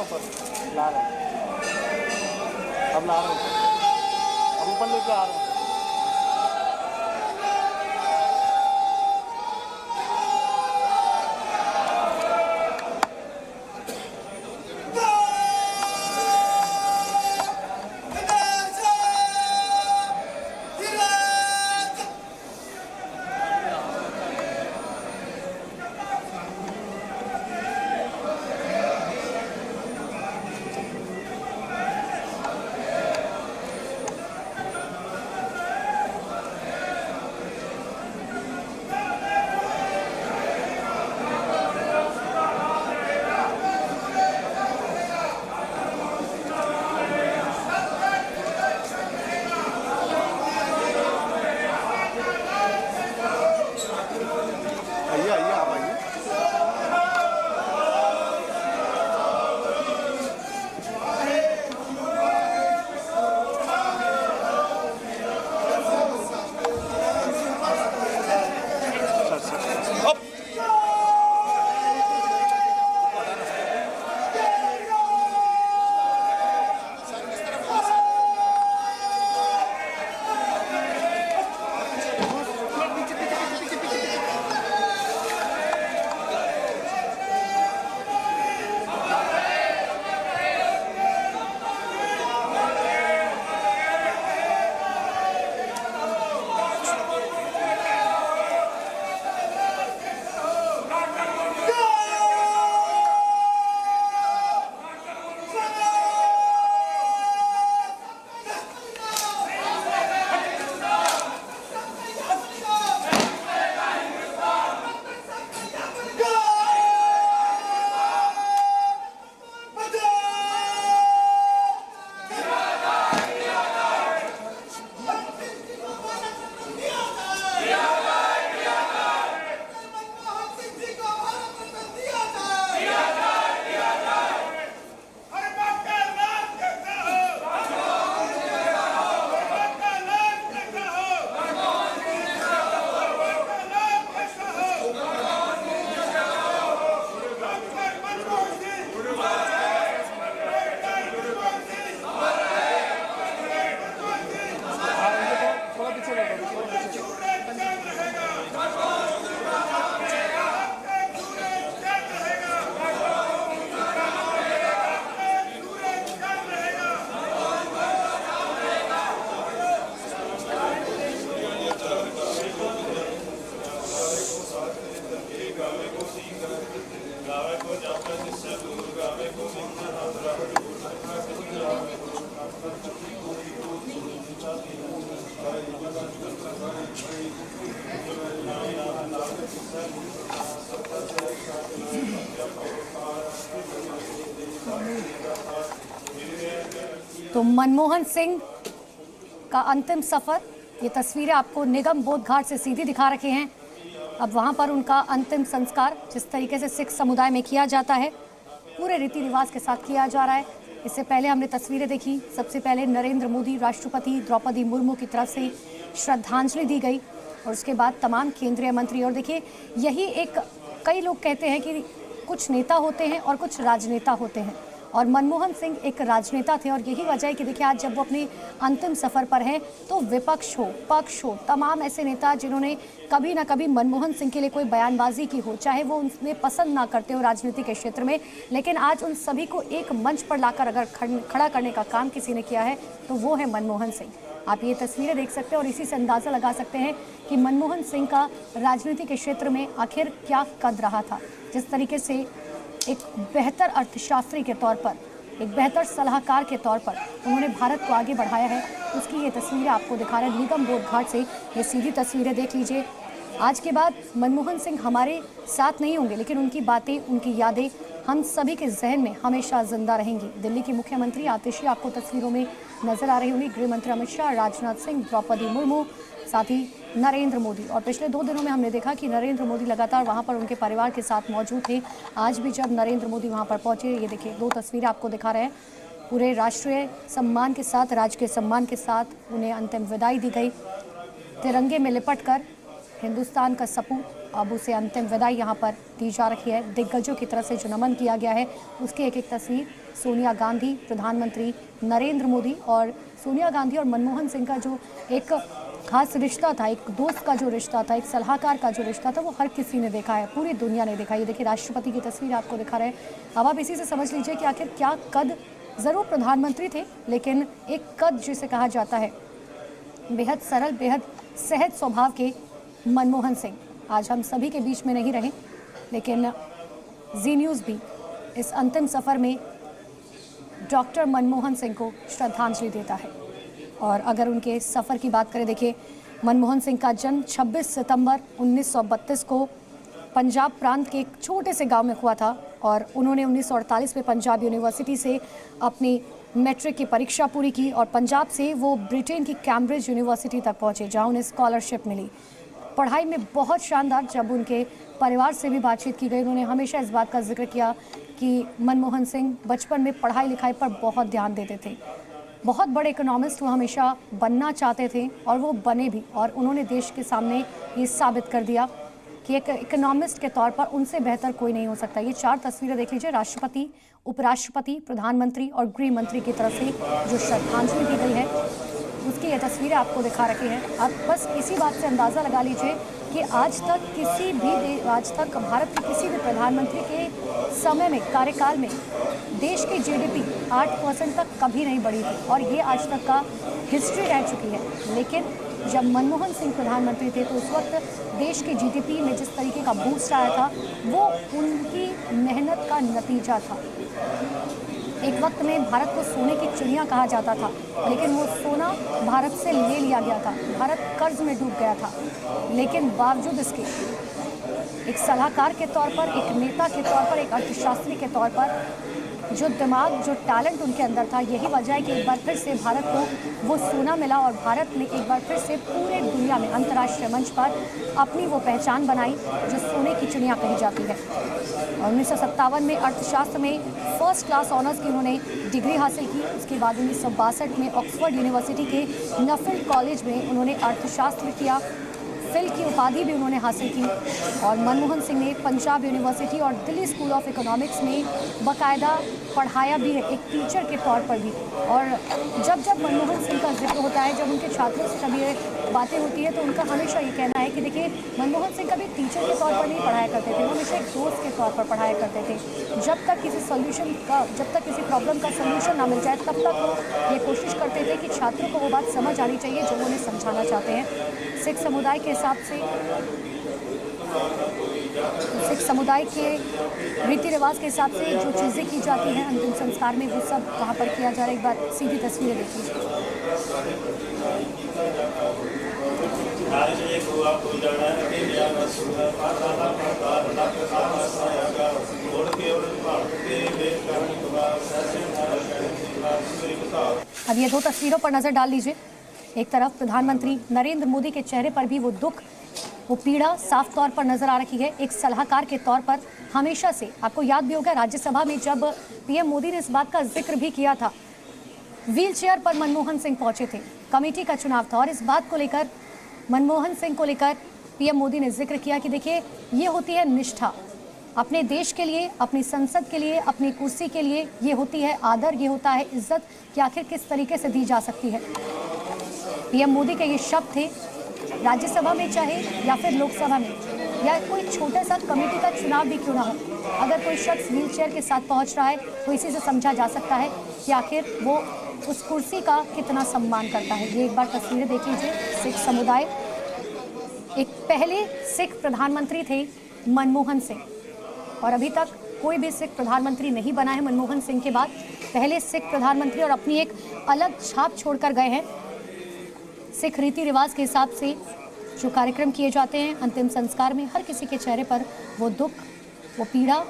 हैं ऊपर, ला रहे हैं, अब ला रहे हैं, अब ऊपर लेके आ रहे हैं। तो मनमोहन सिंह का अंतिम सफर, ये तस्वीरें आपको निगम बोध घाट से सीधी दिखा रखे हैं। अब वहां पर उनका अंतिम संस्कार जिस तरीके से सिख समुदाय में किया जाता है, पूरे रीति रिवाज के साथ किया जा रहा है। इससे पहले हमने तस्वीरें देखी, सबसे पहले नरेंद्र मोदी, राष्ट्रपति द्रौपदी मुर्मू की तरफ से श्रद्धांजलि दी गई और उसके बाद तमाम केंद्रीय मंत्री। और देखिए, यही एक, कई लोग कहते हैं कि कुछ नेता होते हैं और कुछ राजनेता होते हैं, और मनमोहन सिंह एक राजनेता थे। और यही वजह है कि देखिए, आज जब वो अपने अंतिम सफर पर हैं तो विपक्ष हो, पक्ष हो, तमाम ऐसे नेता जिन्होंने कभी ना कभी मनमोहन सिंह के लिए कोई बयानबाजी की हो, चाहे वो उन्हें पसंद ना करते हो राजनीति के क्षेत्र में, लेकिन आज उन सभी को एक मंच पर लाकर अगर खड़ा करने का काम किसी ने किया है तो वो है मनमोहन सिंह। आप ये तस्वीरें देख सकते हैं और इसी से अंदाज़ा लगा सकते हैं कि मनमोहन सिंह का राजनीति के क्षेत्र में आखिर क्या कद रहा था। जिस तरीके से एक बेहतर अर्थशास्त्री के तौर पर, एक बेहतर सलाहकार के तौर पर उन्होंने भारत को आगे बढ़ाया है, उसकी ये तस्वीरें आपको दिखा रहे हैं निगम बोध घाट से। ये सीधी तस्वीरें देख लीजिए। आज के बाद मनमोहन सिंह हमारे साथ नहीं होंगे, लेकिन उनकी बातें, उनकी यादें हम सभी के जहन में हमेशा जिंदा रहेंगी। दिल्ली की मुख्यमंत्री आतिशी आपको तस्वीरों में नजर आ रही होंगी, गृह मंत्री अमित शाह, राजनाथ सिंह, द्रौपदी मुर्मू, साथ ही नरेंद्र मोदी। और पिछले 2 दिनों में हमने देखा कि नरेंद्र मोदी लगातार वहां पर उनके परिवार के साथ मौजूद थे। आज भी जब नरेंद्र मोदी वहां पर पहुंचे, ये देखिए 2 तस्वीरें आपको दिखा रहे हैं, पूरे राष्ट्रीय सम्मान के साथ, राजकीय सम्मान के साथ उन्हें अंतिम विदाई दी गई। तिरंगे में लिपट कर हिंदुस्तान का सपूत, अब उसे अंतिम विदाई यहाँ पर दी जा रही है। दिग्गजों की तरफ से जो नमन किया गया है उसकी एक एक तस्वीर। सोनिया गांधी, प्रधानमंत्री नरेंद्र मोदी और सोनिया गांधी और मनमोहन सिंह का जो एक खास रिश्ता था, एक दोस्त का जो रिश्ता था, एक सलाहकार का जो रिश्ता था, वो हर किसी ने देखा है, पूरी दुनिया ने देखा है। ये देखिए राष्ट्रपति की तस्वीर आपको दिखा रहे हैं। अब आप इसी से समझ लीजिए कि आखिर क्या कद, ज़रूर प्रधानमंत्री थे लेकिन एक कद जिसे कहा जाता है, बेहद सरल, बेहद सहज स्वभाव के मनमोहन सिंह आज हम सभी के बीच में नहीं रहे, लेकिन जी न्यूज़ भी इस अंतिम सफ़र में डॉक्टर मनमोहन सिंह को श्रद्धांजलि देता है। और अगर उनके सफ़र की बात करें, देखिए मनमोहन सिंह का जन्म 26 सितंबर 1932 को पंजाब प्रांत के एक छोटे से गांव में हुआ था और उन्होंने 1948 में पंजाब यूनिवर्सिटी से अपनी मैट्रिक की परीक्षा पूरी की और पंजाब से वो ब्रिटेन की कैम्ब्रिज यूनिवर्सिटी तक पहुंचे, जहां उन्हें स्कॉलरशिप मिली। पढ़ाई में बहुत शानदार। जब उनके परिवार से भी बातचीत की गई, उन्होंने हमेशा इस बात का जिक्र किया कि मनमोहन सिंह बचपन में पढ़ाई लिखाई पर बहुत ध्यान देते थे। बहुत बड़े इकोनॉमिस्ट वो हमेशा बनना चाहते थे और वो बने भी, और उन्होंने देश के सामने ये साबित कर दिया कि एक इकोनॉमिस्ट के तौर पर उनसे बेहतर कोई नहीं हो सकता। ये 4 तस्वीरें देख लीजिए, राष्ट्रपति, उपराष्ट्रपति, प्रधानमंत्री और गृह मंत्री की तरफ से जो श्रद्धांजलि दी गई है उसकी ये तस्वीरें आपको दिखा रखी हैं। आप बस इसी बात से अंदाज़ा लगा लीजिए कि आज तक भारत के किसी भी प्रधानमंत्री के समय में, कार्यकाल में देश की जीडीपी 8% तक कभी नहीं बढ़ी थी और ये आज तक का हिस्ट्री रह चुकी है। लेकिन जब मनमोहन सिंह प्रधानमंत्री थे तो उस वक्त देश की जीडीपी में जिस तरीके का बूस्ट आया था वो उनकी मेहनत का नतीजा था। एक वक्त में भारत को सोने की चिड़िया कहा जाता था, लेकिन वो सोना भारत से ले लिया गया था, भारत कर्ज में डूब गया था। लेकिन बावजूद इसके एक सलाहकार के तौर पर, एक नेता के तौर पर, एक अर्थशास्त्री के तौर पर जो दिमाग, जो टैलेंट उनके अंदर था, यही वजह है कि एक बार फिर से भारत को वो सोना मिला और भारत ने एक बार फिर से पूरे दुनिया में अंतर्राष्ट्रीय मंच पर अपनी वो पहचान बनाई जो सोने की चिड़िया कही जाती है। और 1957 में अर्थशास्त्र में फर्स्ट क्लास ऑनर्स की उन्होंने डिग्री हासिल की। उसके बाद 1962 में ऑक्सफोर्ड यूनिवर्सिटी के नफिल कॉलेज में उन्होंने अर्थशास्त्र किया। फिल की उपाधि भी उन्होंने हासिल की। और मनमोहन सिंह ने पंजाब यूनिवर्सिटी और दिल्ली स्कूल ऑफ इकोनॉमिक्स में बाकायदा पढ़ाया भी है, एक टीचर के तौर पर भी। और जब जब मनमोहन सिंह का जिक्र होता है, जब उनके छात्रों से जब ये बातें होती है, तो उनका हमेशा ये कहना है कि देखिए मनमोहन सिंह कभी टीचर के तौर पर नहीं पढ़ाया करते थे, वो हमेशा एक दोस्त के तौर पर पढ़ाया करते थे। जब तक किसी प्रॉब्लम का सोल्यूशन ना मिल जाए तब तक वो ये कोशिश करते थे कि छात्रों को वो बात समझ आनी चाहिए जो वो उन्हें समझाना चाहते हैं। सिख समुदाय के हिसाब से, सिख समुदाय के रीति रिवाज के हिसाब से जो चीज़ें की जाती हैं अंतिम संस्कार में, वो सब वहाँ पर किया जा रहा है। एक बार सीधी तस्वीरें देख लीजिए। अब ये 2 तस्वीरों पर नजर डाल लीजिए। एक तरफ प्रधानमंत्री नरेंद्र मोदी के चेहरे पर भी वो दुख, वो पीड़ा साफ तौर पर नजर आ रही है। एक सलाहकार के तौर पर हमेशा से, आपको याद भी होगा राज्यसभा में जब पीएम मोदी ने इस बात का जिक्र भी किया था, व्हील चेयर पर मनमोहन सिंह पहुंचे थे, कमेटी का चुनाव था और इस बात को लेकर, मनमोहन सिंह को लेकर पीएम मोदी ने जिक्र किया कि देखिए ये होती है निष्ठा, अपने देश के लिए, अपनी संसद के लिए, अपनी कुर्सी के लिए, ये होती है आदर, ये होता है इज्जत कि आखिर किस तरीके से दी जा सकती है। पीएम मोदी के ये शब्द थे, राज्यसभा में चाहे या फिर लोकसभा में या कोई छोटा सा कमेटी का चुनाव भी क्यों ना हो, अगर कोई शख्स व्हील चेयर के साथ पहुंच रहा है तो इसी से समझा जा सकता है कि आखिर वो उस कुर्सी का कितना सम्मान करता है। ये एक बार तस्वीरें देख लीजिए। सिख समुदाय, एक पहले सिख प्रधानमंत्री थे मनमोहन सिंह, और अभी तक कोई भी सिख प्रधानमंत्री नहीं बना है मनमोहन सिंह के बाद। पहले सिख प्रधानमंत्री और अपनी एक अलग छाप छोड़कर गए हैं। सिख रीति रिवाज के हिसाब से जो कार्यक्रम किए जाते हैं अंतिम संस्कार में, हर किसी के चेहरे पर वो दुख, वो पीड़ा।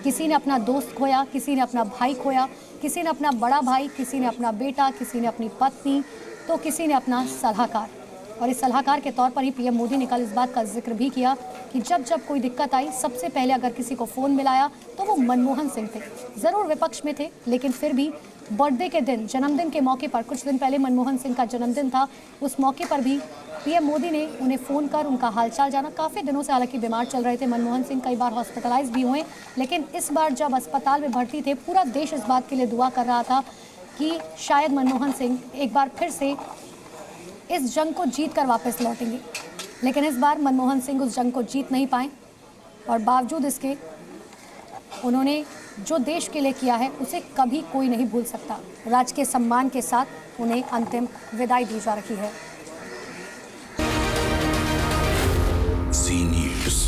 किसी ने अपना दोस्त खोया, किसी ने अपना भाई खोया, किसी ने अपना बड़ा भाई, किसी ने अपना बेटा, किसी ने अपनी पत्नी, तो किसी ने अपना सलाहकार। और इस सलाहकार के तौर पर ही पीएम मोदी ने कल इस बात का जिक्र भी किया कि जब जब कोई दिक्कत आई, सबसे पहले अगर किसी को फ़ोन मिलाया तो वो मनमोहन सिंह थे। ज़रूर विपक्ष में थे, लेकिन फिर भी बर्थडे के दिन, जन्मदिन के मौके पर, कुछ दिन पहले मनमोहन सिंह का जन्मदिन था, उस मौके पर भी पीएम मोदी ने उन्हें फ़ोन कर उनका हालचाल जाना। काफ़ी दिनों से हालांकि बीमार चल रहे थे मनमोहन सिंह, कई बार हॉस्पिटलाइज भी हुए, लेकिन इस बार जब अस्पताल में भर्ती थे, पूरा देश इस बात के लिए दुआ कर रहा था कि शायद मनमोहन सिंह एक बार फिर से इस जंग को जीत कर वापस लौटेंगे। लेकिन इस बार मनमोहन सिंह उस जंग को जीत नहीं पाए और बावजूद इसके उन्होंने जो देश के लिए किया है उसे कभी कोई नहीं भूल सकता। राजकीय सम्मान के साथ उन्हें अंतिम विदाई दी जा रही है। Zee News.